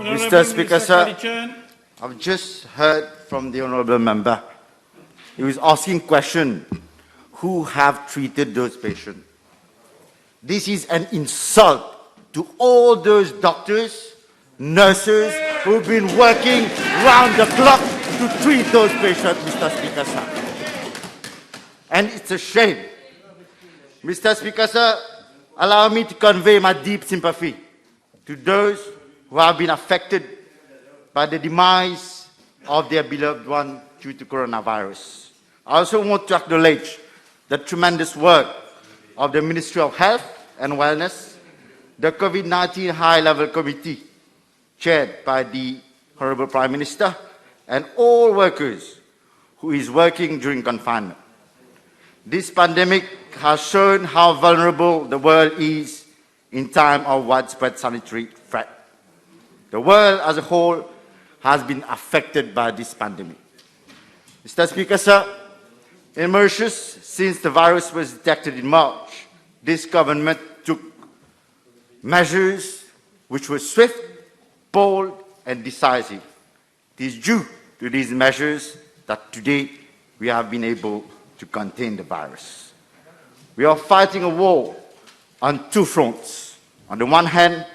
Mr. Speaker, sir, Callichurn. I've just heard from the Honourable Member. He was asking question, who have treated those patients? This is an insult to all those doctors, nurses who've been working round the clock to treat those patients, Mr. Speaker, sir. And it's a shame. Mr. Speaker, sir, allow me to convey my deep sympathy to those who have been affected by the demise of their beloved one due to coronavirus. I also want to acknowledge the tremendous work of the Ministry of Health and Wellness, the COVID-19 High-Level Committee, chaired by the Honourable Prime Minister, and all workers who is working during confinement. This pandemic has shown how vulnerable the world is in time of widespread sanitary threat. The world as a whole has been affected by this pandemic. Mr. Speaker, sir, in Mauritius, since the virus was detected in March, this government took measures which were swift, bold, and decisive. It is due to these measures that today we have been able to contain the virus. We are fighting a war on two fronts. On the one hand,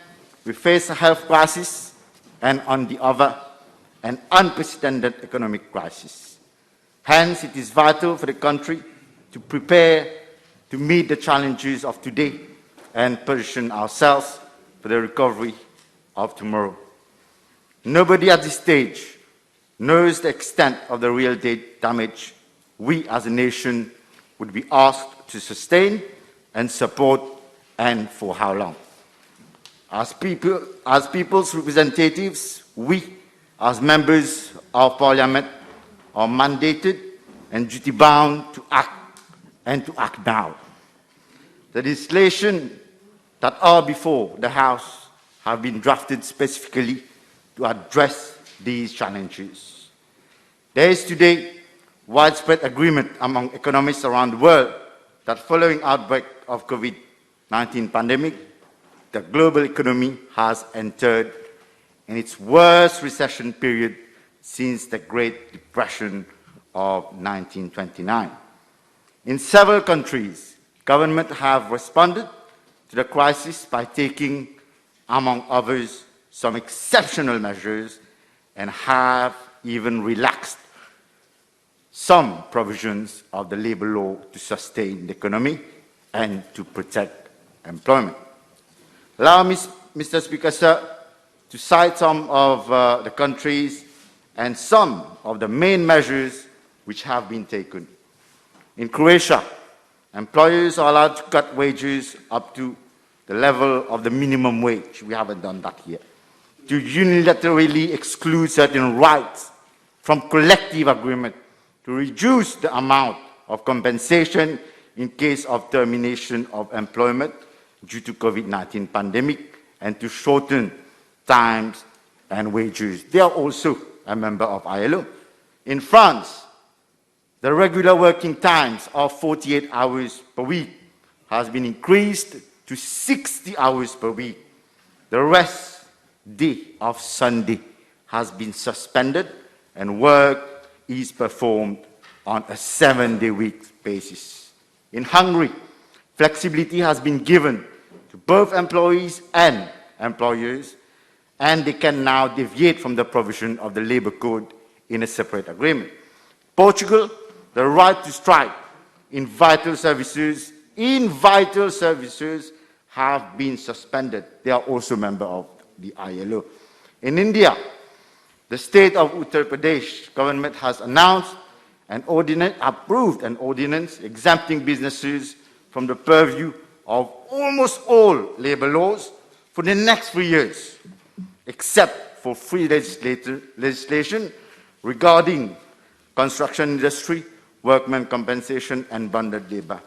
we face a health crisis, and on the other, an unprecedented economic crisis. Hence, it is vital for the country to prepare to meet the challenges of today and position ourselves for the recovery of tomorrow. Nobody at this stage knows the extent of the real damage we as a nation would be asked to sustain and support, and for how long. As people's representatives, we, as members of Parliament, are mandated and duty-bound to act, and to act now. The legislation that are before the House have been drafted specifically to address these challenges. There is today widespread agreement among economists around the world that following outbreak of COVID-19 pandemic, the global economy has entered in its worst recession period since the Great Depression of 1929. In several countries, governments have responded to the crisis by taking, among others, some exceptional measures and have even relaxed some provisions of the labour law to sustain the economy and to protect employment. Allow me, Mr. Speaker, sir, to cite some of the countries and some of the main measures which have been taken. In Croatia, employers are allowed to cut wages up to the level of the minimum wage. We haven't done that yet. To unilaterally exclude certain rights from collective agreement, to reduce the amount of compensation in case of termination of employment due to COVID-19 pandemic, and to shorten times and wages. They are also a member of ILO. In France, the regular working times of 48 hours per week has been increased to 60 hours per week. The rest day of Sunday has been suspended, and work is performed on a 7-day week basis. In Hungary, flexibility has been given to both employees and employers, and they can now deviate from the provision of the Labour Code in a separate agreement. Portugal, the right to strike in vital services have been suspended. They are also members of the ILO. In India, the state of Uttar Pradesh government has announced approved an ordinance exempting businesses from the purview of almost all labour laws for the next 3 years, except for free legislation regarding construction industry, workmen compensation and bonded labour,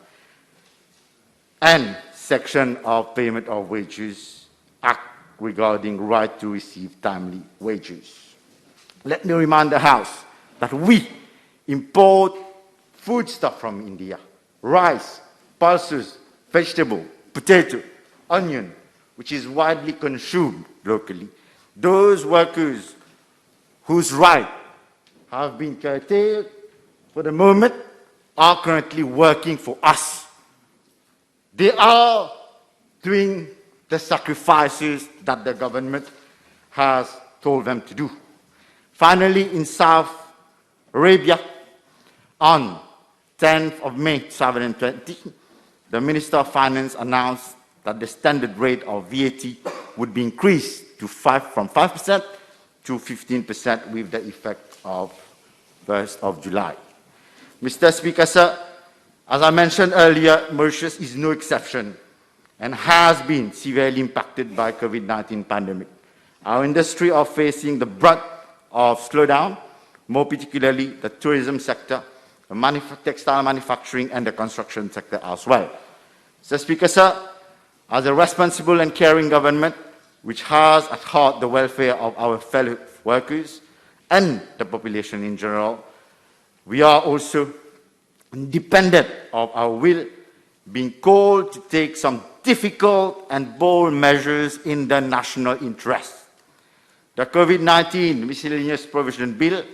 and section of payment of wages act regarding right to receive timely wages. Let me remind the House that we import foodstuff from India: rice, pulses, vegetable, potato, onion, which is widely consumed locally. those workers whose rights have been curtailed for the moment are currently working for us. They are doing the sacrifices that the government has told them to do. Finally, in South Arabia, on 10th of May 2020, the Minister of Finance announced that the standard rate of VAT would be increased from 5% to 15% with the effect of 1st of July. Mr. Speaker, sir, as I mentioned earlier, Mauritius is no exception and has been severely impacted by COVID-19 pandemic. Our industry are facing the brunt of slowdown, more particularly the tourism sector, the textile manufacturing and the construction sector as well. Mr. Speaker, sir, as a responsible and caring government which has at heart the welfare of our fellow workers and the population in general, we are also independent of our will, being called to take some difficult and bold measures in the national interest. The COVID-19 Miscellaneous Provision Bill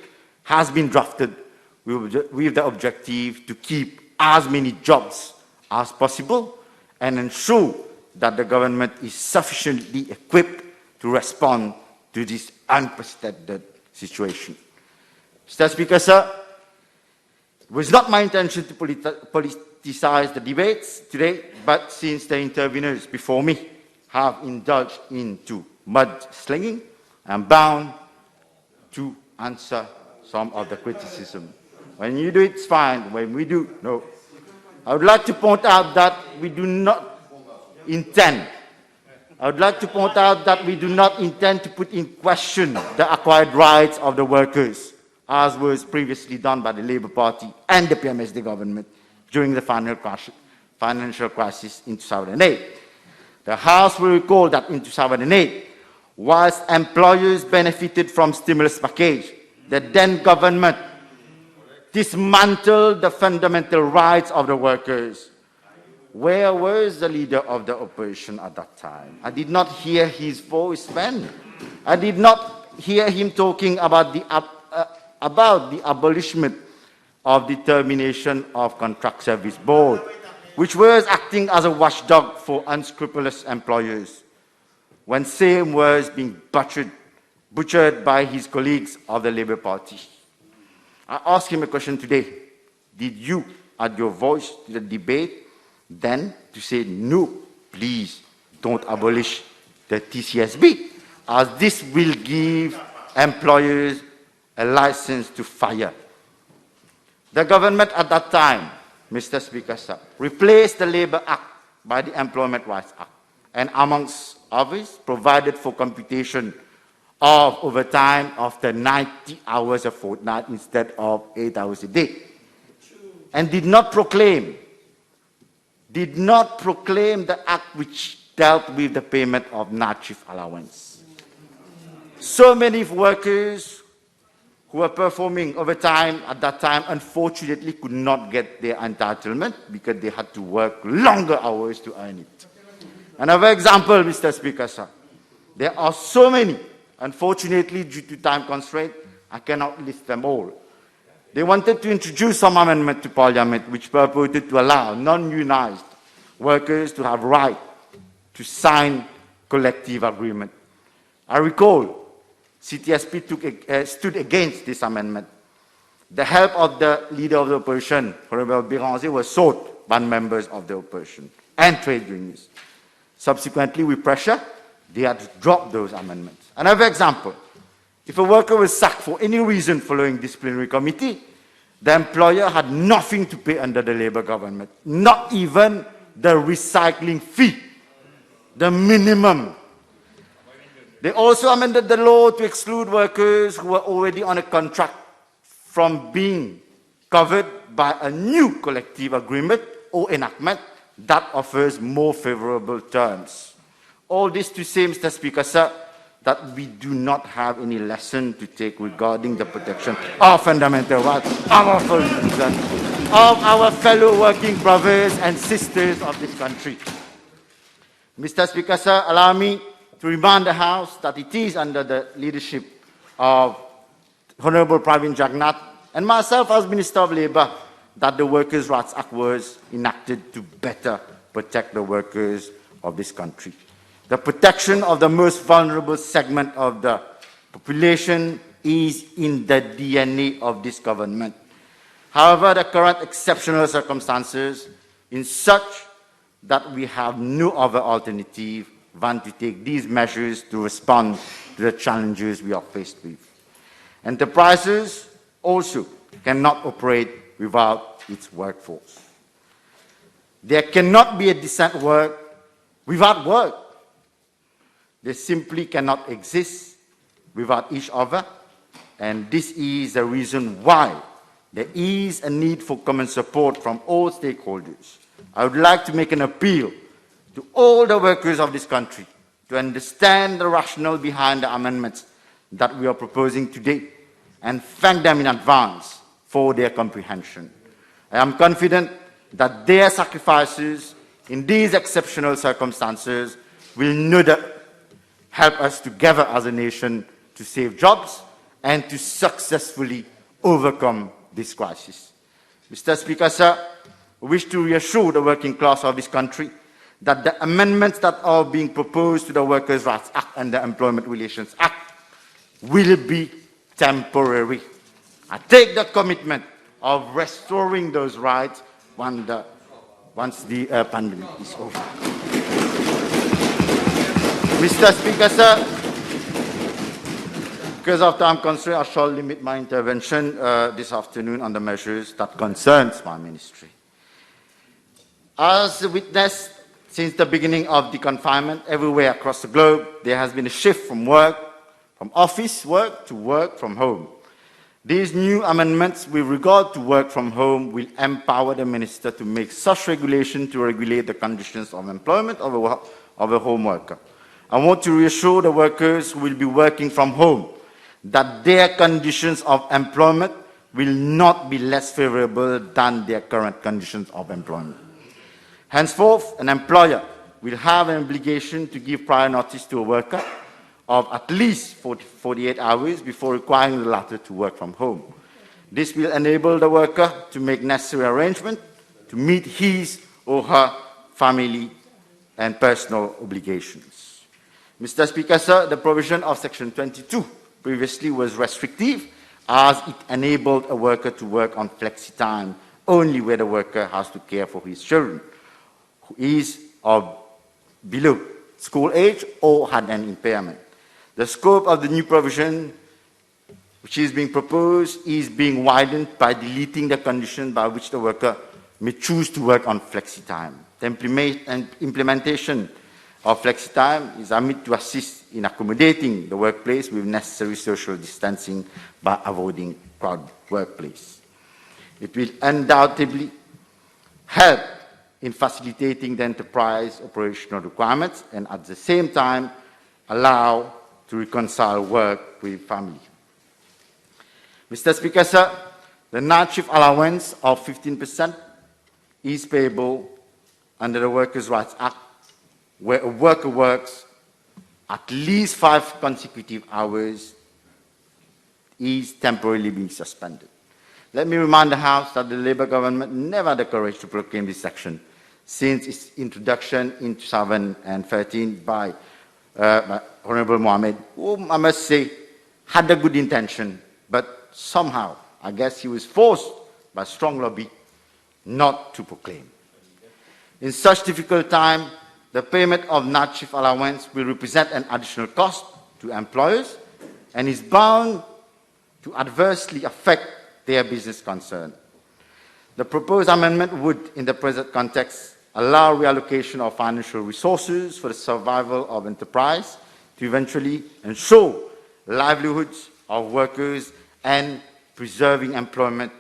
has been drafted with the objective to keep as many jobs as possible and ensure that the government is sufficiently equipped to respond to this unprecedented situation. Mr. Speaker, sir, it was not my intention to politicize the debates today, but since the interveners before me have indulged into mudslinging, I'm bound to answer some of the criticism. When you do, it's fine. When we do, no. I would like to point out that we do not intend to put in question the acquired rights of the workers, as was previously done by the Labour Party and the PMSD government during the financial crisis in 2008. The House will recall that in 2008, whilst employers benefited from stimulus package, the then government dismantled the fundamental rights of the workers. Where was the leader of the opposition at that time? I did not hear his voice then. I did not hear him talking about the abolishment of the termination of Contract Service Board, which was acting as a watchdog for unscrupulous employers, when same was being butchered by his colleagues of the Labour Party. I ask him a question today. Did you add your voice to the debate then to say, no, please don't abolish the TCSB, as this will give employers a license to fire? The government at that time, Mr. Speaker, sir, replaced the Labour Act by the Employment Rights Act, and amongst others, provided for computation of overtime after 90 hours a fortnight instead of 8 hours a day, and did not proclaim the act which dealt with the payment of night shift allowance. So many workers who were performing overtime at that time unfortunately could not get their entitlement because they had to work longer hours to earn it. Another example, Mr. Speaker, sir, there are so many. Unfortunately, due to time constraint, I cannot list them all. They wanted to introduce some amendment to Parliament which purported to allow non-unionized workers to have right to sign collective agreement. I recall CTSP stood against this amendment. The help of the leader of the opposition, Honorable Béranger, was sought by members of the opposition and trade unions. Subsequently, with pressure, they had to drop those amendments. Another example, if a worker was sacked for any reason following disciplinary committee, the employer had nothing to pay under the Labour government, not even the recycling fee, the minimum. They also amended the law to exclude workers who were already on a contract from being covered by a new collective agreement or enactment that offers more favourable terms. All this to say, Mr. Speaker, sir, that we do not have any lesson to take regarding the protection of fundamental rights of our fellow working brothers and sisters of this country. Mr. Speaker, sir, allow me to remind the House that it is under the leadership of Honourable Pravin Jagannath and myself as Minister of Labour that the Workers' Rights Act was enacted to better protect the workers of this country. The protection of the most vulnerable segment of the population is in the DNA of this government. However, the current exceptional circumstances is such that we have no other alternative than to take these measures to respond to the challenges we are faced with. Enterprises also cannot operate without its workforce. There cannot be a decent work without work. They simply cannot exist without each other, and this is the reason why there is a need for common support from all stakeholders. I would like to make an appeal to all the workers of this country to understand the rationale behind the amendments that we are proposing today and thank them in advance for their comprehension. I am confident that their sacrifices in these exceptional circumstances will no doubt help us together as a nation to save jobs and to successfully overcome this crisis. Mr. Speaker, sir, I wish to reassure the working class of this country that the amendments that are being proposed to the Workers' Rights Act and the Employment Relations Act will be temporary. I take the commitment of restoring those rights once the pandemic is over. Mr. Speaker, sir, because of time constraint, I shall limit my intervention this afternoon on the measures that concerns my ministry. As witnessed since the beginning of the confinement, everywhere across the globe, there has been a shift from office work to work from home. These new amendments with regard to work from home will empower the minister to make such regulation to regulate the conditions of employment of a home worker. I want to reassure the workers who will be working from home that their conditions of employment will not be less favorable than their current conditions of employment. Henceforth, an employer will have an obligation to give prior notice to a worker of at least 48 hours before requiring the latter to work from home. This will enable the worker to make necessary arrangements to meet his or her family and personal obligations. Mr. Speaker, sir, the provision of Section 22 previously was restrictive as it enabled a worker to work on flexi time only where the worker has to care for his children who is of below school age or had an impairment. The scope of the new provision which is being proposed is being widened by deleting the condition by which the worker may choose to work on flexi time. The implementation of flexi time is aimed to assist in accommodating the workplace with necessary social distancing by avoiding crowded workplace. It will undoubtedly help in facilitating the enterprise operational requirements and at the same time allow to reconcile work with family. Mr. Speaker, sir, the night shift allowance of 15% is payable under the Workers' Rights Act, where a worker works at least 5 consecutive hours is temporarily being suspended. Let me remind the House that the Labour government never had the courage to proclaim this section since its introduction in 2013 by Honourable Mohammed, whom I must say had a good intention, but somehow, I guess he was forced by strong lobby not to proclaim. In such difficult time, the payment of night shift allowance will represent an additional cost to employers and is bound to adversely affect their business concern. The proposed amendment would, in the present context, allow reallocation of financial resources for the survival of enterprise to eventually ensure livelihoods of workers and preserving employment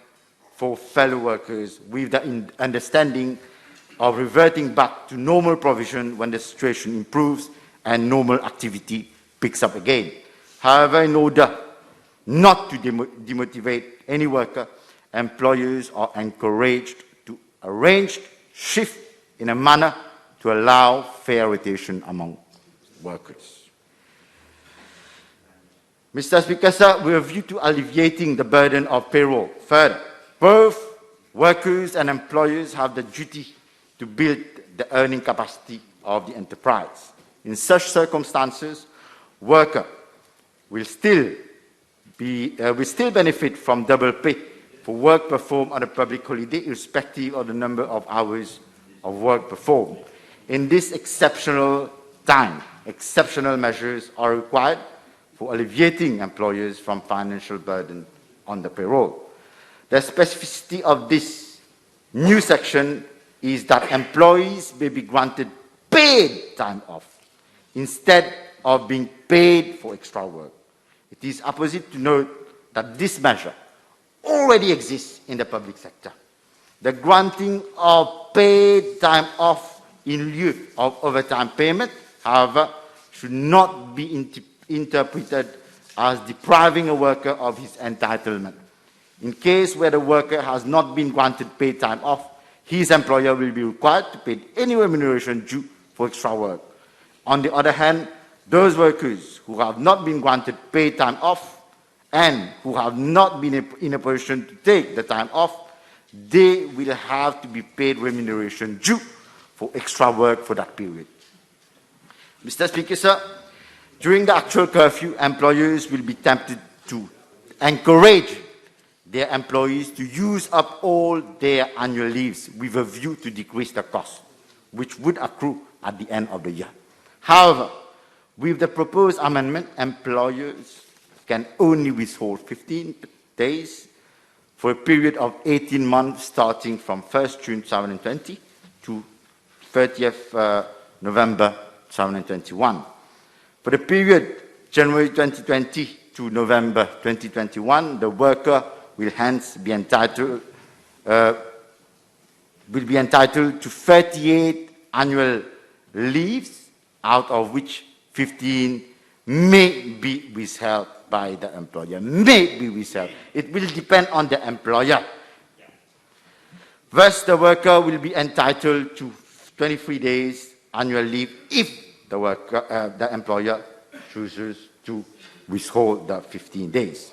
for fellow workers with the understanding of reverting back to normal provision when the situation improves and normal activity picks up again. However, in order not to demotivate any worker, employers are encouraged to arrange shift in a manner to allow fair rotation among workers. Mr. Speaker, sir, with a view to alleviating the burden of payroll, further, both workers and employers have the duty to build the earning capacity of the enterprise. In such circumstances, worker will still benefit from double pay for work performed on a public holiday, irrespective of the number of hours of work performed. In this exceptional time, exceptional measures are required for alleviating employers from financial burden on the payroll. The specificity of this new section is that employees may be granted paid time off instead of being paid for extra work. It is apposite to note that this measure already exists in the public sector. The granting of paid time off in lieu of overtime payment, however, should not be interpreted as depriving a worker of his entitlement. In case where the worker has not been granted paid time off, his employer will be required to pay any remuneration due for extra work. On the other hand, those workers who have not been granted paid time off and who have not been in a position to take the time off, they will have to be paid remuneration due for extra work for that period. Mr. Speaker, sir, during the actual curfew, employers will be tempted to encourage their employees to use up all their annual leaves with a view to decrease the cost, which would accrue at the end of the year. However, with the proposed amendment, employers can only withhold 15 days for a period of 18 months starting from 1st June 2020 to 30th November 2021. For the period January 2020 to November 2021, the worker will hence be entitled to 38 annual leaves, out of which 15 may be withheld by the employer. May be withheld. It will depend on the employer. Thus, the worker will be entitled to 23 days annual leave if the employer chooses to withhold the 15 days.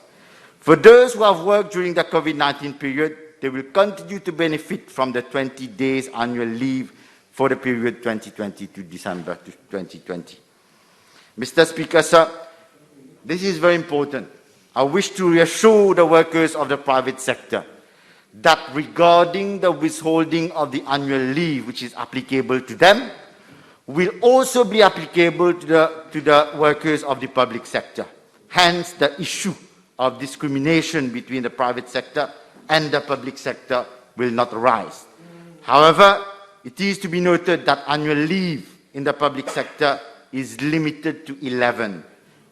For those who have worked during the COVID-19 period, they will continue to benefit from the 20 days annual leave for the period 2020 to December 2020. Mr. Speaker, sir, this is very important. I wish to reassure the workers of the private sector that regarding the withholding of the annual leave, which is applicable to them, will also be applicable to the workers of the public sector. Hence, the issue of discrimination between the private sector and the public sector will not arise. However, it is to be noted that annual leave in the public sector is limited to 11.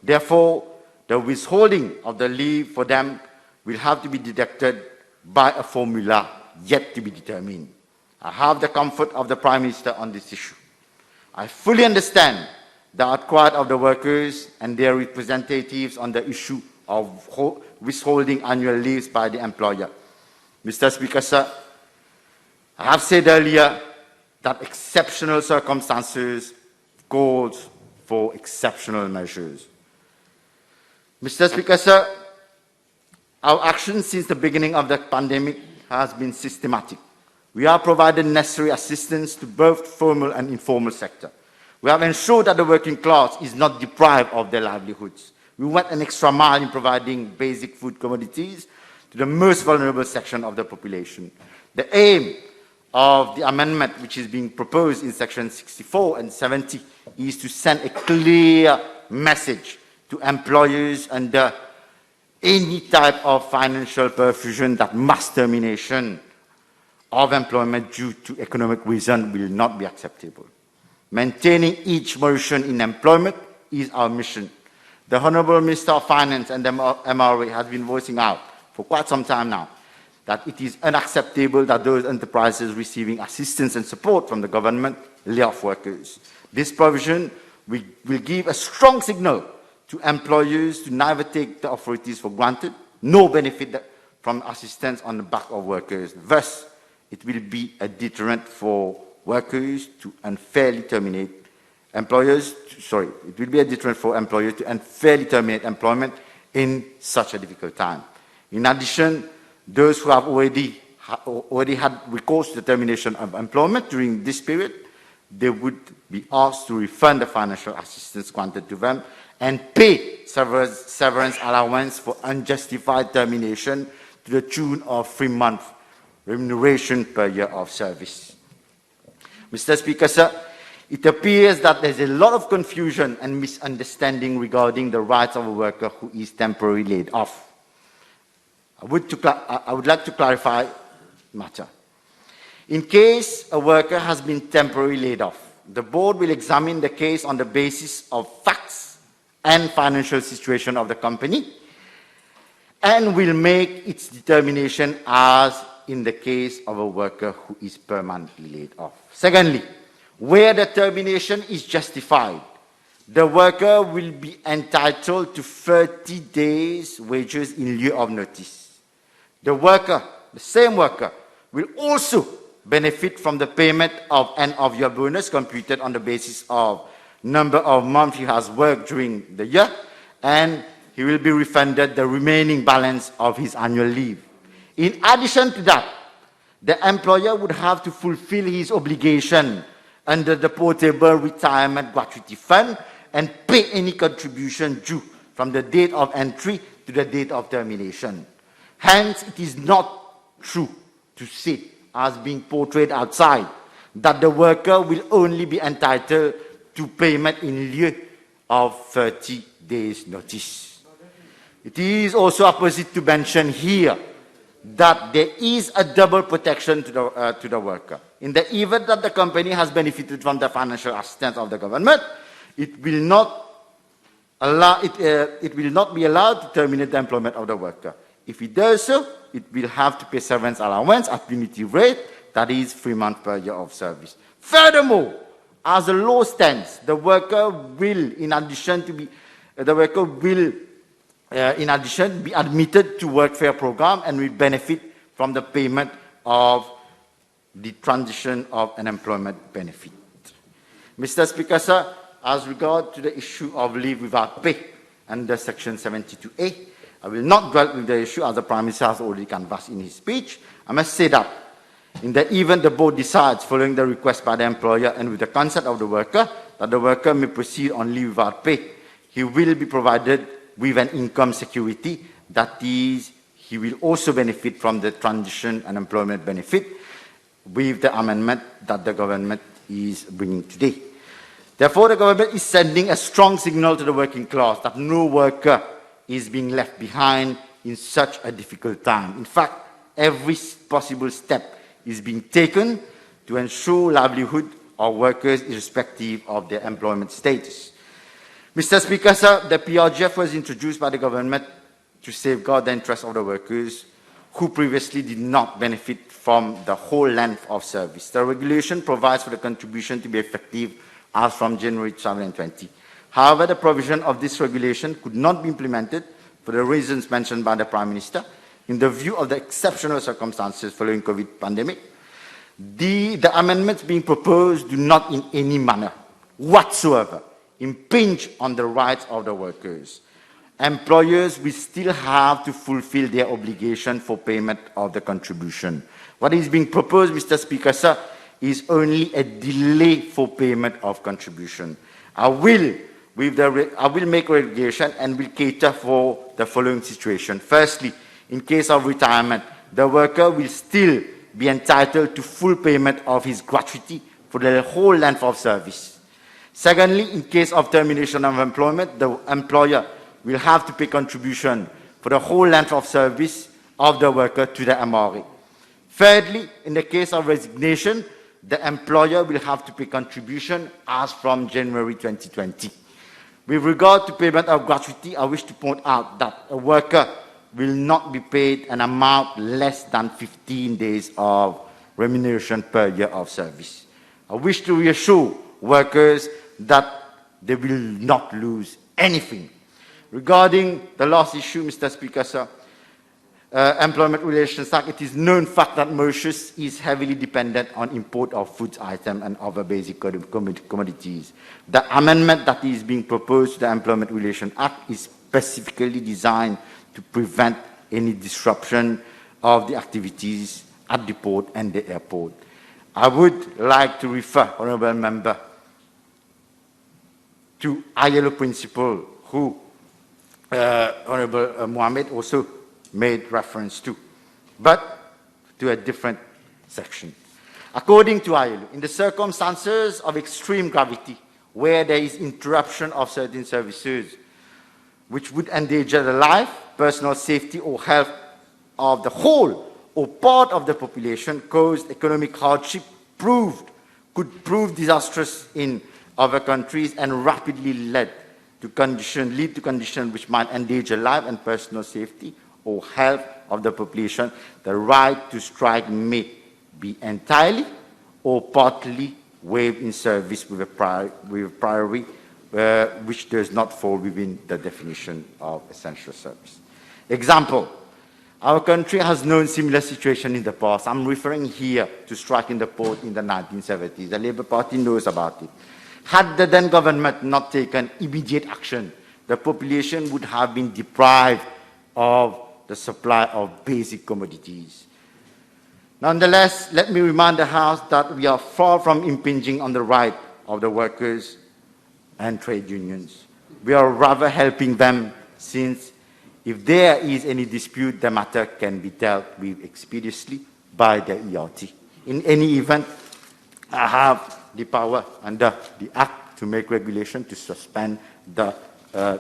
Therefore, the withholding of the leave for them will have to be deducted by a formula yet to be determined. I have the comfort of the Prime Minister on this issue. I fully understand the outcry of the workers and their representatives on the issue of withholding annual leaves by the employer. Mr. Speaker, sir, I have said earlier that exceptional circumstances calls for exceptional measures. Mr. Speaker, sir, our action since the beginning of the pandemic has been systematic. We have provided necessary assistance to both formal and informal sector. We have ensured that the working class is not deprived of their livelihoods. We went an extra mile in providing basic food commodities to the most vulnerable section of the population. The aim of the amendment which is being proposed in section 64 and 70 is to send a clear message to employers under any type of financial perfusion that mass termination of employment due to economic reason will not be acceptable. Maintaining each Mauritian in employment is our mission. The Honourable Minister of Finance and the MRA has been voicing out for quite some time now that it is unacceptable that those enterprises receiving assistance and support from the government lay off workers. This provision will give a strong signal to employers to neither take the authorities for granted nor benefit from assistance on the back of workers. Thus, it will be a deterrent for workers to unfairly terminate employers. It will be a deterrent for employers to unfairly terminate employment in such a difficult time. In addition, those who have already had recourse to the termination of employment during this period, they would be asked to refund the financial assistance granted to them and pay severance allowance for unjustified termination to the tune of 3-month remuneration per year of service. Mr. Speaker, sir, it appears that there's a lot of confusion and misunderstanding regarding the rights of a worker who is temporarily laid off. I would like to clarify the matter. In case a worker has been temporarily laid off, the board will examine the case on the basis of facts and financial situation of the company and will make its determination as in the case of a worker who is permanently laid off. Secondly, where the termination is justified, the worker will be entitled to 30 days' wages in lieu of notice. The same worker, will also benefit from the payment of end-of-year bonus computed on the basis of number of months he has worked during the year, and he will be refunded the remaining balance of his annual leave. In addition to that, the employer would have to fulfill his obligation under the Portable Retirement Gratuity Fund and pay any contribution due from the date of entry to the date of termination. Hence, it is not true to say, as being portrayed outside, that the worker will only be entitled to payment in lieu of 30 days' notice. It is also apposite to mention here that there is a double protection to the worker. In the event that the company has benefited from the financial assistance of the government, it will not be allowed to terminate the employment of the worker. If it does so, it will have to pay severance allowance at punitive rate, that is 3 months per year of service. Furthermore, as the law stands, the worker will, in addition, be admitted to workfare program and will benefit from the payment of the transition of an employment benefit. Mr. Speaker, sir, as regard to the issue of leave without pay under Section 72A, I will not dwell with the issue as the Prime Minister has already canvassed in his speech. I must say that in the event the board decides, following the request by the employer and with the consent of the worker, that the worker may proceed on leave without pay, he will be provided with an income security, that is, he will also benefit from the transition and employment benefit with the amendment that the government is bringing today. Therefore, the government is sending a strong signal to the working class that no worker is being left behind in such a difficult time. In fact, every possible step is being taken to ensure livelihood of workers irrespective of their employment status. Mr. Speaker, sir, the PRGF was introduced by the government to safeguard the interests of the workers who previously did not benefit from the whole length of service. The regulation provides for the contribution to be effective as from January 2020. However, the provision of this regulation could not be implemented for the reasons mentioned by the Prime Minister. In the view of the exceptional circumstances following COVID pandemic, the amendments being proposed do not in any manner whatsoever impinge on the rights of the workers. Employers will still have to fulfill their obligation for payment of the contribution. What is being proposed, Mr. Speaker, sir, is only a delay for payment of contribution. I will make regulation and will cater for the following situation. Firstly, in case of retirement, the worker will still be entitled to full payment of his gratuity for the whole length of service. Secondly, in case of termination of employment, the employer will have to pay contribution for the whole length of service of the worker to the MRA. Thirdly, in the case of resignation, the employer will have to pay contribution as from January 2020. With regard to payment of gratuity, I wish to point out that a worker will not be paid an amount less than 15 days of remuneration per year of service. I wish to reassure workers that they will not lose anything. Regarding the last issue, Mr. Speaker, sir, Employment Relations Act, it is known fact that Mauritius is heavily dependent on import of foods items and other basic commodities. The amendment that is being proposed to the Employment Relations Act is specifically designed to prevent any disruption of the activities at the port and the airport. I would like to refer, Honourable Member, to ILO principle, who Honourable Mohammed also made reference to, but to a different section. According to ILO, in the circumstances of extreme gravity, where there is interruption of certain services which would endanger the life, personal safety or health of the whole or part of the population, caused economic hardship could prove disastrous in other countries and rapidly lead to conditions which might endanger life and personal safety or health of the population, the right to strike may be entirely or partly waived in service with a priority which does not fall within the definition of essential service. Example, our country has known similar situation in the past. I'm referring here to strike in the port in the 1970s. The Labour Party knows about it. Had the then government not taken immediate action, the population would have been deprived of the supply of basic commodities. Nonetheless, let me remind the House that we are far from impinging on the right of the workers and trade unions. We are rather helping them, since if there is any dispute, the matter can be dealt with expeditiously by the ERT. In any event, I have the power under the Act to make regulation to suspend to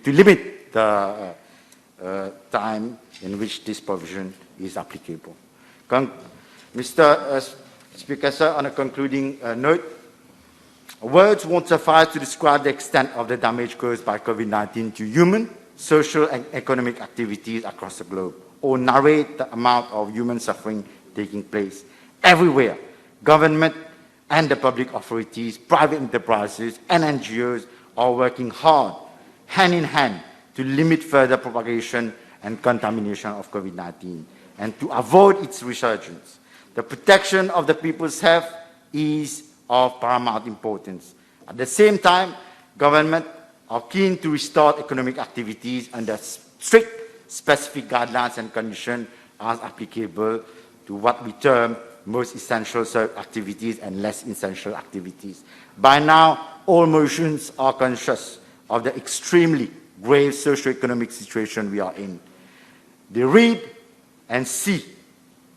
limit the time in which this provision is applicable. Mr. Speaker, sir, on a concluding note, words won't suffice to describe the extent of the damage caused by COVID-19 to human, social and economic activities across the globe, or narrate the amount of human suffering taking place everywhere. Government and the public authorities, private enterprises and NGOs are working hard, hand in hand, to limit further propagation and contamination of COVID-19 and to avoid its resurgence. The protection of the people's health is of paramount importance. At the same time, government are keen to restore economic activities under strict specific guidelines and conditions as applicable to what we term most essential activities and less essential activities. By now, all Mauritians are conscious of the extremely grave socio-economic situation we are in. They read and see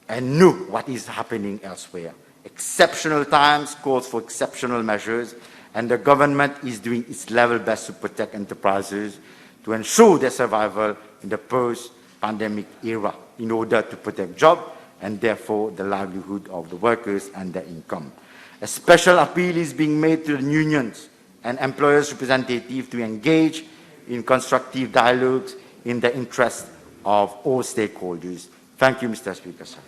and know what is happening elsewhere. Exceptional times calls for exceptional measures, and the government is doing its level best to protect enterprises to ensure their survival in the post-pandemic era in order to protect jobs and therefore the livelihood of the workers and their income. A special appeal is being made to the unions and employers' representatives to engage in constructive dialogues in the interest of all stakeholders. Thank you, Mr. Speaker, sir.